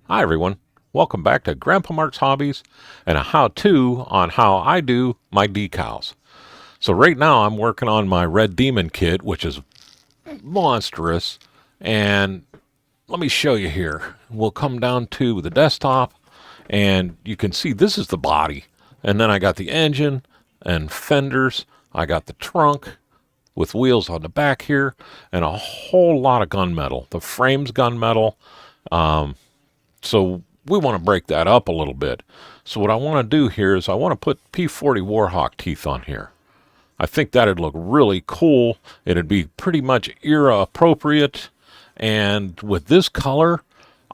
Hi everyone, welcome back to Grandpa Mark's Hobbies and a how-to on how I do my decals. So right now I'm working on my Red Demon kit, which is monstrous, and let me show you here. We'll come down to the desktop and you can see this is the body, and then I got the engine and fenders, I got the trunk with wheels on the back here, and a whole lot of gunmetal. The frame's gunmetal. So we want to break that up a little bit. So what I want to do here is I want to put P40 Warhawk teeth on here. I think that'd look really cool. It'd be pretty much era appropriate. And with this color,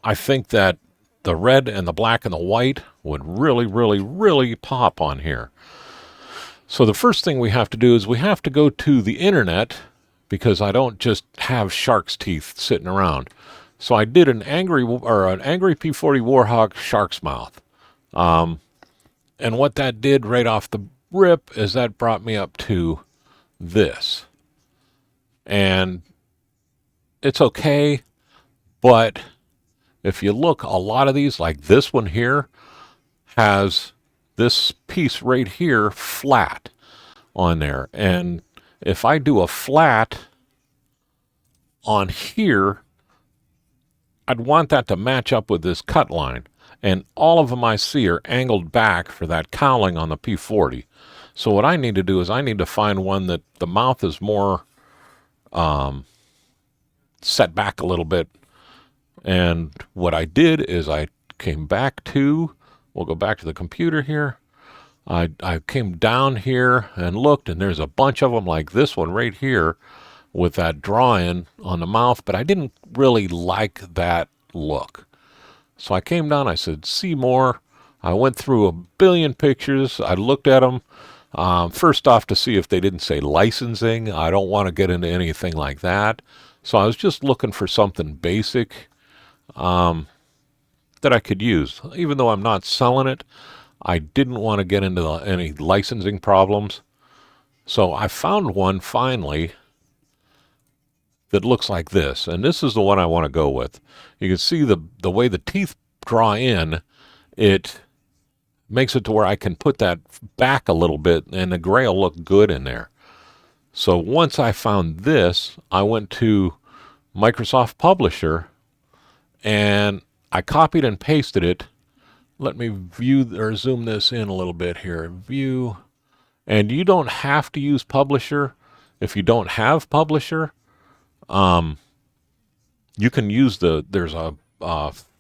I think that the red and the black and the white would really pop on here. So the first thing we have to do is we have to go to the internet, because I don't just have shark's teeth sitting around. So I did an angry P40 Warhawk shark's mouth. And what that did right off the rip is that brought me up to this. And it's okay, but if you look, a lot of these, like this one here, has this piece right here flat on there. And if I do a flat on here, I'd want that to match up with this cut line. And all of them I see are angled back for that cowling on the P40. So what I need to do is I need to find one that the mouth is more set back a little bit. And what I did is I came back to, we'll go back to the computer here. I came down here and looked, and there's a bunch of them like this one right here with that drawing on the mouth, but I didn't really like that look. So I came down, I said, see more. I went through a billion pictures. I looked at them. First off, to see if they didn't say licensing. I don't want to get into anything like that. So I was just looking for something basic that I could use. Even though I'm not selling it, I didn't want to get into any licensing problems. So I found one finally that looks like this, and this is the one I want to go with. You can see the way the teeth draw in, it makes it to where I can put that back a little bit, and the gray will look good in there. So once I found this, I went to Microsoft Publisher, and I copied and pasted it. Let me view or zoom this in a little bit here. View, and you don't have to use Publisher. If you don't have Publisher, you can use there's a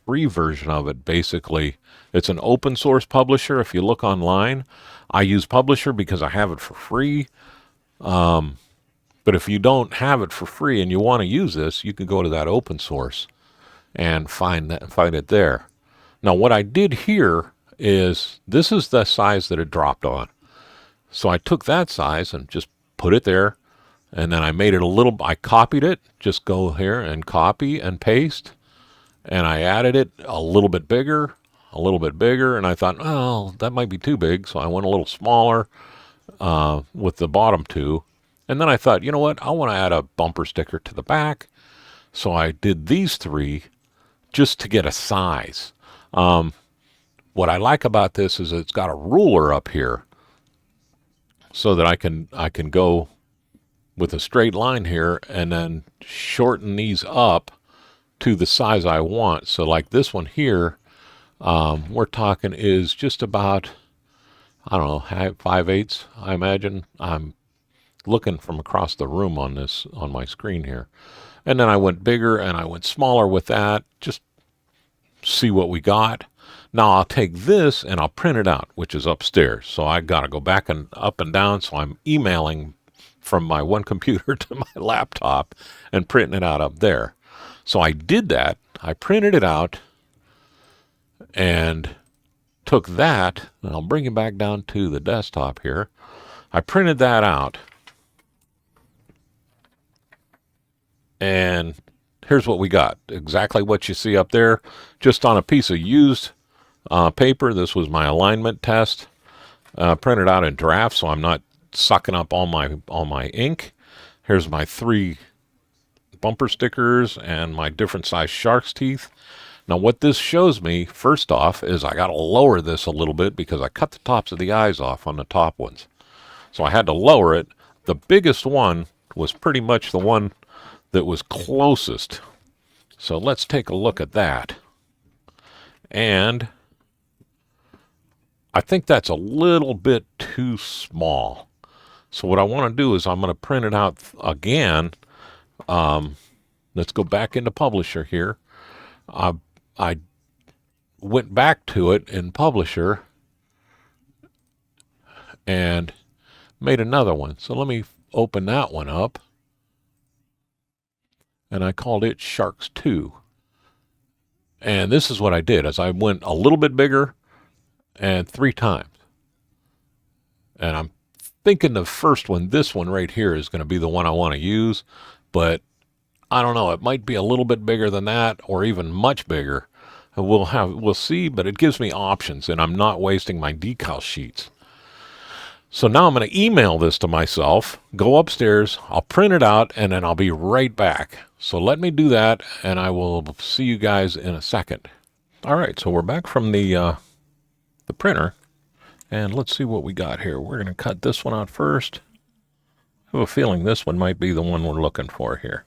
free version of it, basically. It's an open source publisher. If you look online, I use Publisher because I have it for free. But if you don't have it for free and you want to use this, you can go to that open source and find it there. Now, what I did here is, this is the size that it dropped on. So I took that size and just put it there. And then I made it a little, I copied it, just go here and copy and paste. And I added it a little bit bigger, and I thought, oh, that might be too big. So I went a little smaller with the bottom two. And then I thought, you know what, I want to add a bumper sticker to the back. So I did these three just to get a size. What I like about this is it's got a ruler up here so that I can go with a straight line here and then shorten these up to the size I want. So like this one here, we're talking is just about, I don't know, 5/8, I imagine. I'm looking from across the room on this, on my screen here. And then I went bigger and I went smaller with that, just see what we got. Now I'll take this and I'll print it out, which is upstairs. So I got to go back and up and down. So I'm emailing from my one computer to my laptop and printing it out up there. So I did that. I printed it out and took that, and I'll bring it back down to the desktop here. I printed that out, and here's what we got. Exactly what you see up there, just on a piece of used paper. This was my alignment test, printed out in draft, so I'm not sucking up all my ink. Here's my 3 bumper stickers and my different size shark's teeth. Now, what this shows me, first off, is I got to lower this a little bit because I cut the tops of the eyes off on the top ones. So I had to lower it. The biggest one was pretty much the one that was closest. So let's take a look at that. And I think that's a little bit too small. So what I want to do is I'm going to print it out again. Let's go back into Publisher here. I went back to it in Publisher and made another one. So let me open that one up. And I called it Sharks 2. And this is what I did, as I went a little bit bigger and 3 times. And I'm thinking the first one, this one right here, is going to be the one I want to use. But I don't know, it might be a little bit bigger than that or even much bigger. We'll see, but it gives me options, and I'm not wasting my decal sheets. So now I'm going to email this to myself, go upstairs, I'll print it out, and then I'll be right back. So let me do that, and I will see you guys in a second. All right, so we're back from the printer, and let's see what we got here. We're going to cut this one out first. I have a feeling this one might be the one we're looking for here.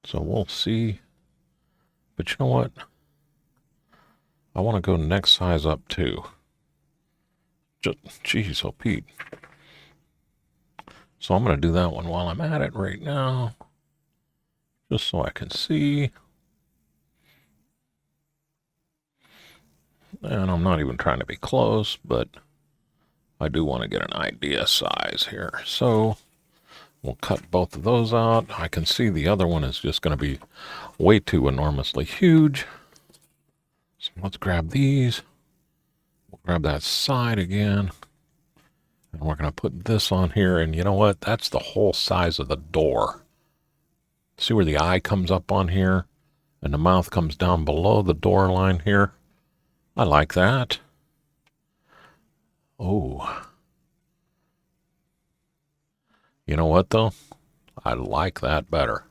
So we'll see. But you know what? I want to go next size up too. Geez, oh Pete. So I'm going to do that one while I'm at it right now. Just so I can see. And I'm not even trying to be close, but I do want to get an idea size here. So we'll cut both of those out. I can see the other one is just going to be way too enormously huge. So let's grab these. We'll grab that side again. And we're going to put this on here. And you know what? That's the whole size of the door. See where the eye comes up on here? And the mouth comes down below the door line here. I like that. Oh. You know what, though? I like that better.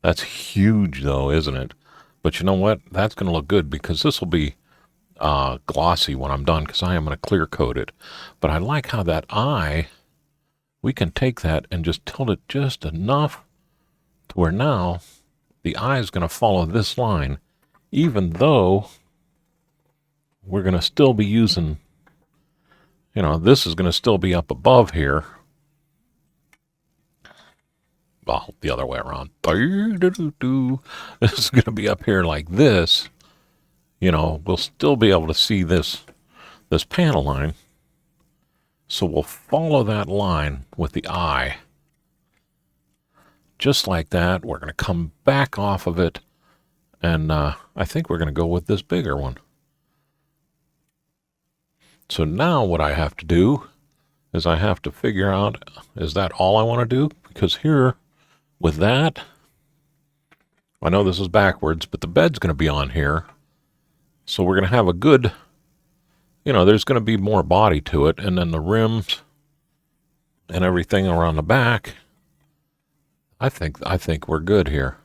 That's huge, though, isn't it? But you know what? That's going to look good because this will be glossy when I'm done because I am going to clear coat it. But I like how that eye, we can take that and just tilt it just enough to where now the eye is going to follow this line, even though we're going to still be using, this is going to still be up above here. Well, the other way around. This is going to be up here like this. We'll still be able to see this panel line. So we'll follow that line with the eye. Just like that. We're going to come back off of it. And I think we're going to go with this bigger one. So now what I have to do is I have to figure out, is that all I want to do? Because here, with that, I know this is backwards, but the bed's going to be on here. So we're going to have a good, there's going to be more body to it. And then the rims and everything around the back, I think we're good here.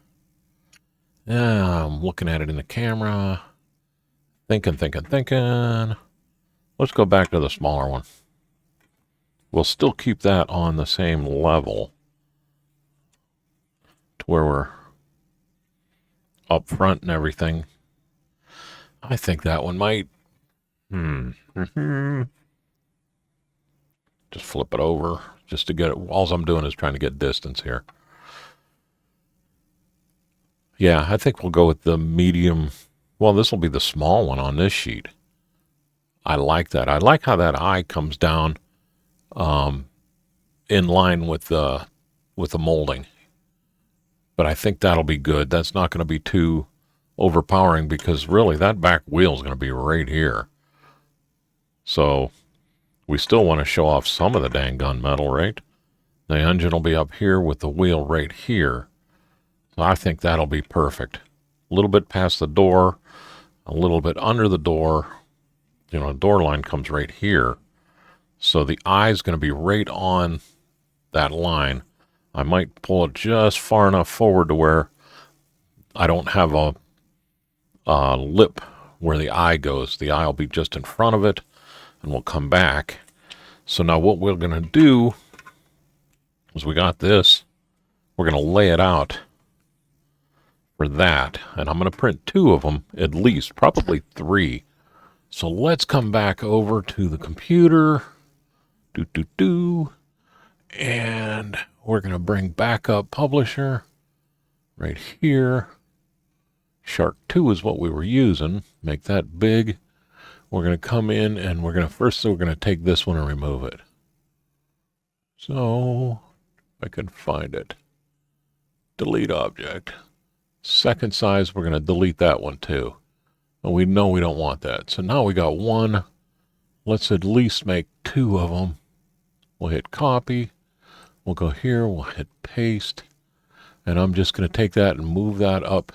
Yeah, I'm looking at it in the camera. Thinking. Let's go back to the smaller one. We'll still keep that on the same level to where we're up front and everything. I think that one might. Just flip it over just to get it. All I'm doing is trying to get distance here. Yeah, I think we'll go with the medium. Well, this will be the small one on this sheet. I like that. I like how that eye comes down in line with the molding. But I think that'll be good. That's not going to be too overpowering because really that back wheel is going to be right here. So we still want to show off some of the dang gunmetal, right? The engine will be up here with the wheel right here. So I think that'll be perfect. A little bit past the door, a little bit under the door. The door line comes right here. So the eye is going to be right on that line. I might pull it just far enough forward to where I don't have a lip where the eye goes. The eye will be just in front of it, and we'll come back. So now what we're going to do is we got this. We're going to lay it out for that. And I'm going to print 2 of them, at least, probably 3. So let's come back over to the computer. And we're going to bring back up Publisher right here. Shark 2 is what we were using. Make that big. We're going to come in and we're going to take this one and remove it. So if I can find it. Delete object. Second size, we're going to delete that one too. And we know we don't want that. So now we got 1. Let's at least make 2 of them. We'll hit copy. We'll go here. We'll hit paste. And I'm just going to take that and move that up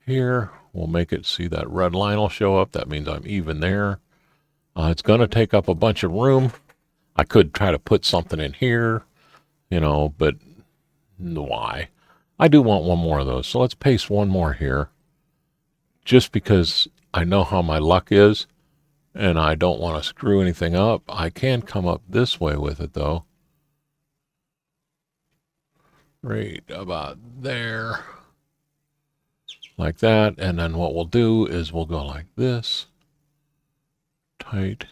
here. We'll make it, see that red line will show up. That means I'm even there. It's going to take up a bunch of room. I could try to put something in here, but why? I do want 1 more of those. So let's paste 1 more here. Just because I know how my luck is and I don't want to screw anything up. I can come up this way with it though. Right about there. Like that. And then what we'll do is we'll go like this. Tight.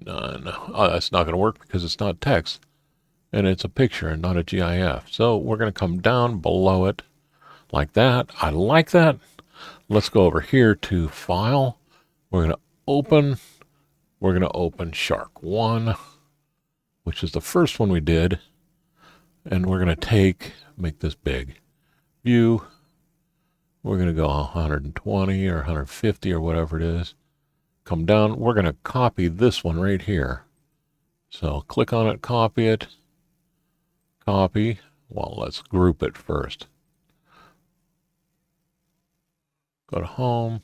None. Oh, that's not going to work because it's not text. And it's a picture and not a GIF. So we're going to come down below it like that. I like that. Let's go over here to File. We're going to open Shark 1, which is the first one we did. And we're going to make this big. View. We're going to go 120 or 150 or whatever it is. Come down. We're going to copy this one right here. So click on it, copy it. Copy. Well, let's group it first. Go to home.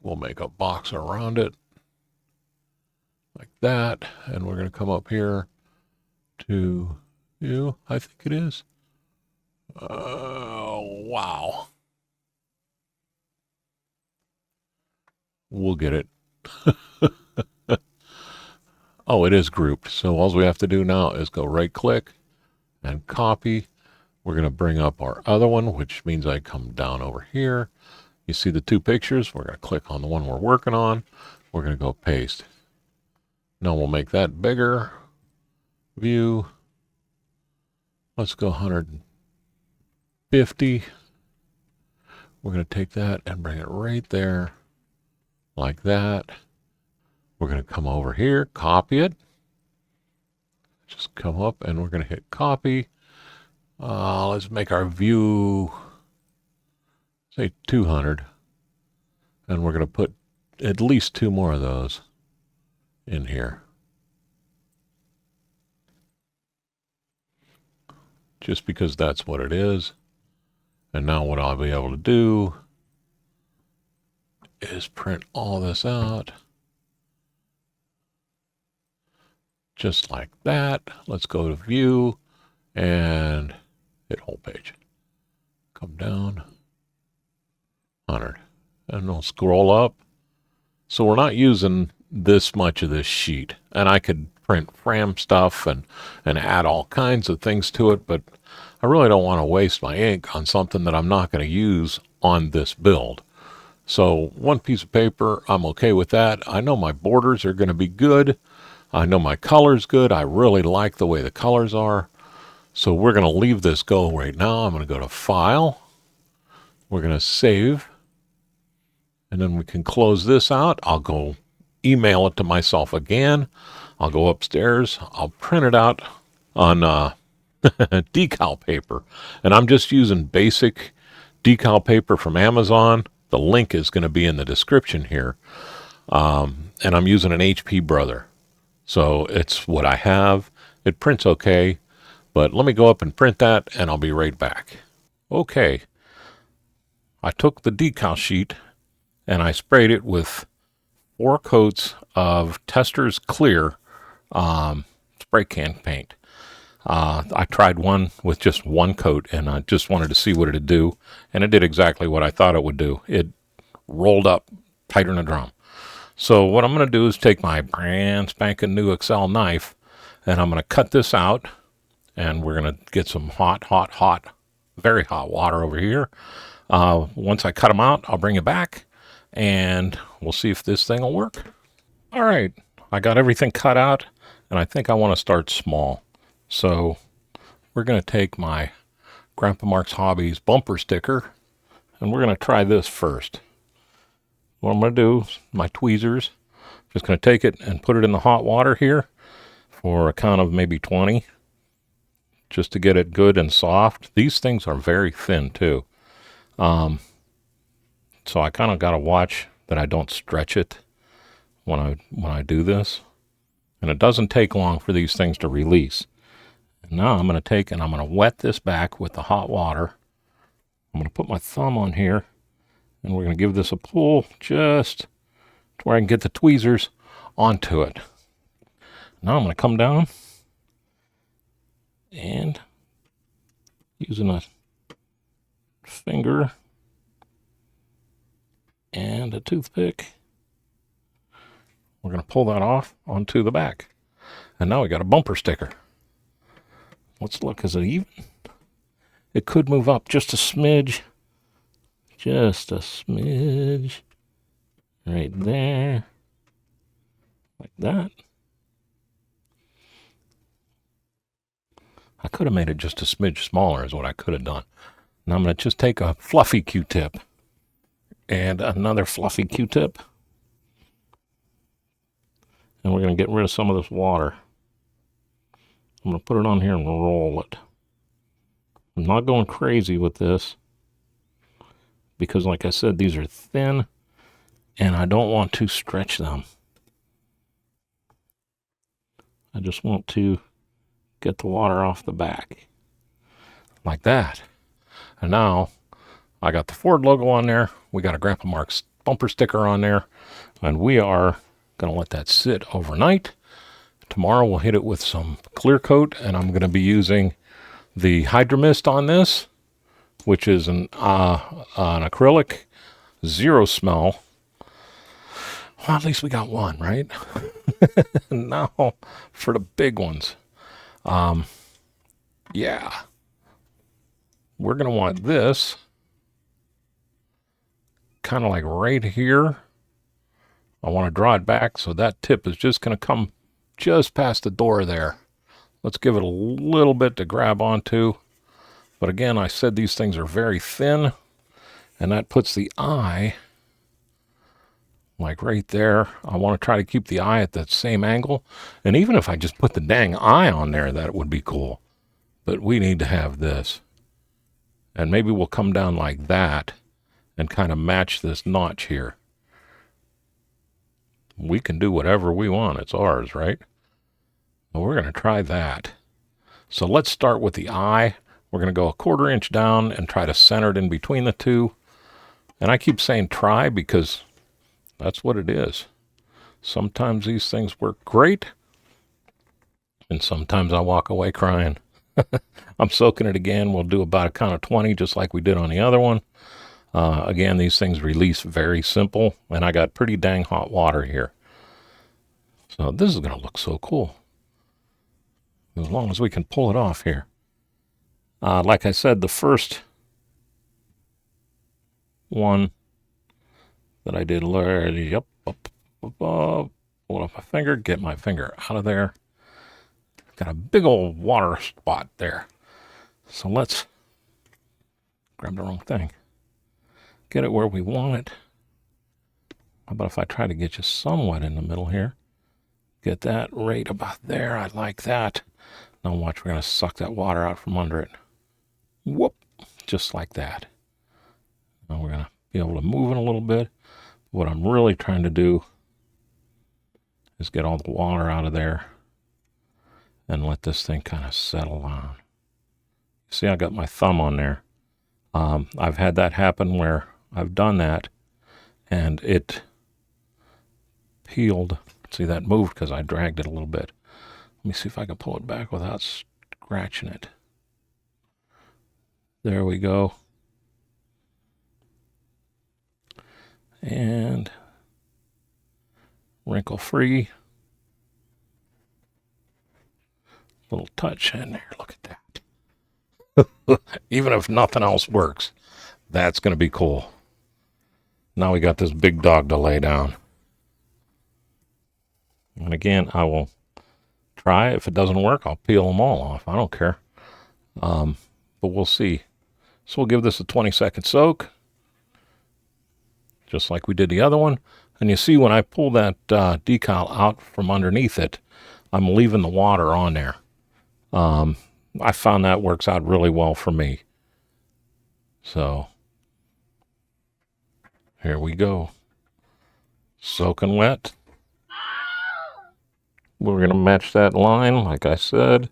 We'll make a box around it like that. And we're going to come up here to view, I think it is. Wow. We'll get it. Oh, it is grouped. So all we have to do now is go right click and copy. We're going to bring up our other one, which means I come down over here. You see the 2 pictures. We're going to click on the one we're working on. We're going to go paste. Now we'll make that bigger. View. Let's go 150. We're going to take that and bring it right there like that. We're going to come over here, copy it. Just come up and we're going to hit copy. Let's make our view, say 200. And we're going to put at least 2 more of those in here. Just because that's what it is. And now what I'll be able to do is print all this out. Just like that. Let's go to view and hit whole page. Come down 100 and we'll scroll up. So we're not using this much of this sheet, and I could print Fram stuff and add all kinds of things to it, but I really don't want to waste my ink on something that I'm not going to use on this build. So 1 piece of paper, I'm okay with that. I know my borders are going to be good. I know my color's good. I really like the way the colors are. So we're going to leave this go right now. I'm going to go to File. We're going to save. And then we can close this out. I'll go email it to myself again. I'll go upstairs. I'll print it out on decal paper. And I'm just using basic decal paper from Amazon. The link is going to be in the description here. And I'm using an HP Brother. So it's what I have. It prints okay, but let me go up and print that and I'll be right back. Okay. I took the decal sheet and I sprayed it with 4 coats of Tester's Clear spray can paint. I tried one with just one coat, and I just wanted to see what it'd do, and it did exactly what I thought it would do. It rolled up tighter than a drum. So what I'm going to do is take my brand spanking new Excel knife, and I'm going to cut this out, and we're going to get some hot, very hot water over here. Once I cut them out, I'll bring it back, and we'll see if this thing will work. All right, I got everything cut out, and I think I want to start small. So we're going to take my Grandpa Mark's Hobbies bumper sticker, and we're going to try this first. What I'm going to do, my tweezers, just going to take it and put it in the hot water here for a count of maybe 20, just to get it good and soft. These things are very thin too. So I kind of got to watch that I don't stretch it when I do this. And it doesn't take long for these things to release. And now I'm going to take and I'm going to wet this back with the hot water. I'm going to put my thumb on here, and we're going to give this a pull just to where I can get the tweezers onto it. Now I'm going to come down and using a finger and a toothpick, we're going to pull that off onto the back. And now we got a bumper sticker. Let's look, is it even? It could move up just a smidge. Just a smidge. Right there. Like that. I could have made it just a smidge smaller is what I could have done. Now I'm going to just take a fluffy Q-tip and another fluffy Q-tip. And we're going to get rid of some of this water. I'm going to put it on here and roll it. I'm not going crazy with this because, like I said, these are thin and I don't want to stretch them. I just want to get the water off the back like that. And now I got the Ford logo on there. We got a Grandpa Mark's bumper sticker on there, and we are going to let that sit overnight. Tomorrow we'll hit it with some clear coat, and I'm going to be using the Hydro Mist on this, which is an acrylic, zero smell. Well, at least we got one, right? Now for the big ones. Yeah. We're going to want this kind of like right here. I want to draw it back so that tip is just going to come just past the door there. Let's give it a little bit to grab onto. But again, I said these things are very thin, and that puts the eye like right there. I want to try to keep the eye at that same angle. And even if I just put the dang eye on there, that would be cool. But we need to have this. And maybe we'll come down like that and kind of match this notch here. We can do whatever we want. It's ours, right? Well, we're going to try that. So let's start with the eye. We're going to go 1/4 inch down and try to center it in between the two. And I keep saying try because that's what it is. Sometimes these things work great, and sometimes I walk away crying. I'm soaking it again. We'll do about a count of 20, just like we did on the other one. Again, these things release very simple, and I got pretty dang hot water here. So this is going to look so cool, as long as we can pull it off here. Like I said, the first one that I did already, up, pull up my finger, get my finger out of there. Got a big old water spot there. So let's grab the wrong thing. Get it where we want it. How about if I try to get just somewhat in the middle here? Get that right about there. I like that. Now watch, we're going to suck that water out from under it. Whoop, just like that. Now we're going to be able to move it a little bit. What I'm really trying to do is get all the water out of there and let this thing kind of settle on. See, I got my thumb on there. I've had that happen where I've done that and it peeled. See, that moved because I dragged it a little bit. Let me see if I can pull it back without scratching it. There we go. And wrinkle free. Little touch in there. Look at that. Even if nothing else works, that's going to be cool. Now we got this big dog to lay down. And again, I will try. If it doesn't work, I'll peel them all off. I don't care. But we'll see. So we'll give this a 20-second soak, just like we did the other one. And you see when I pull that decal out from underneath it, I'm leaving the water on there. I found that works out really well for me. So here we go. Soaking wet. We're going to match that line, like I said.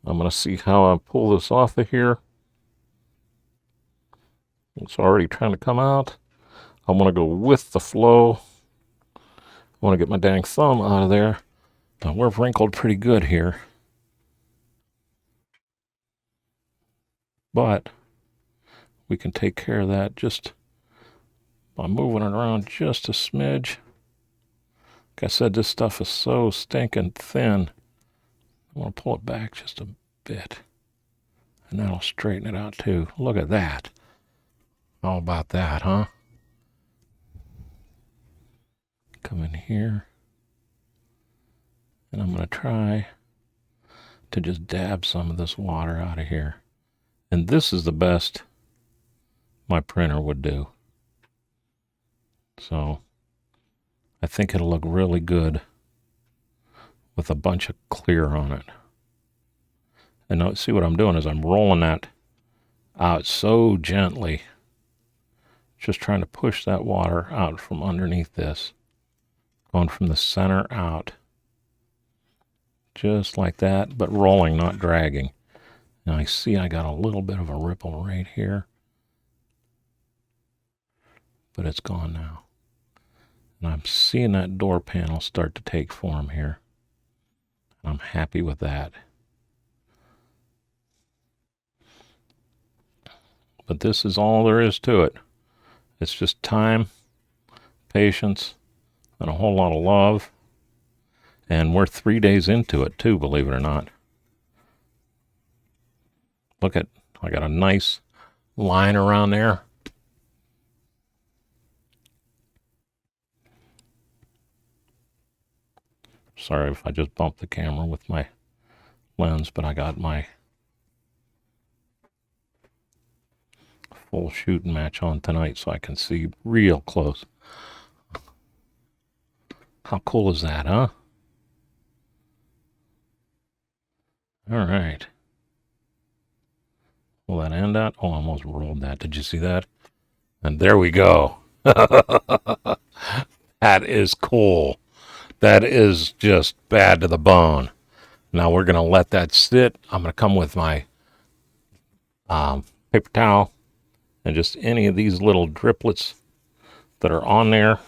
I'm going to see how I pull this off of here. It's already trying to come out. I want to go with the flow. I want to get my dang thumb out of there. Now, we're wrinkled pretty good here. But we can take care of that just by moving it around just a smidge. Like I said, this stuff is so stinking thin. I want to pull it back just a bit. And that'll straighten it out too. Look at that. How about that, huh? Come in here. And I'm going to try to just dab some of this water out of here. And this is the best my printer would do. So I think it'll look really good with a bunch of clear on it. And now see what I'm doing is I'm rolling that out so gently. Just trying to push that water out from underneath this. Going from the center out. Just like that, but rolling, not dragging. Now I see I got a little bit of a ripple right here. But it's gone now. And I'm seeing that door panel start to take form here. I'm happy with that. But this is all there is to it. It's just time, patience, and a whole lot of love. And we're 3 days into it too, believe it or not. Look at, I got a nice line around there. Sorry if I just bumped the camera with my lens, but I got my full shooting match on tonight so I can see real close. How cool is that, huh? All right. Will that end out? Oh, I almost rolled that. Did you see that? And there we go. That is cool. That is just bad to the bone. Now we're going to let that sit. I'm going to come with my paper towel and just any of these little driplets that are on there,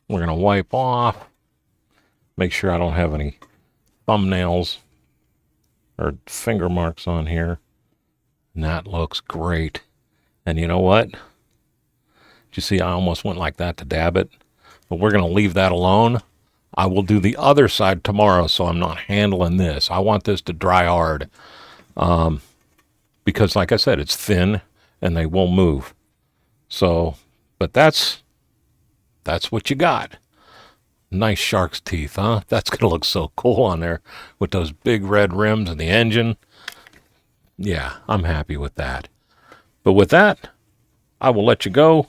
we're going to wipe off. Make sure I don't have any thumbnails or finger marks on here. And that looks great. And you know what? Did you see I almost went like that to dab it? But we're going to leave that alone. I will do the other side tomorrow, so I'm not handling this. I want this to dry hard. Because like I said, it's thin and they will move. So, but that's what you got. Nice shark's teeth, huh? That's going to look so cool on there with those big red rims and the engine. Yeah, I'm happy with that. But with that, I will let you go.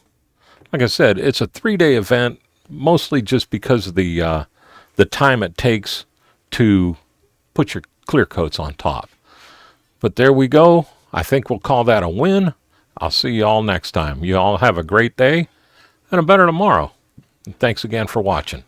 Like I said, it's a 3-day event, mostly just because of the time it takes to put your clear coats on top. But there we go. I think we'll call that a win. I'll see you all next time. You all have a great day and a better tomorrow. And thanks again for watching.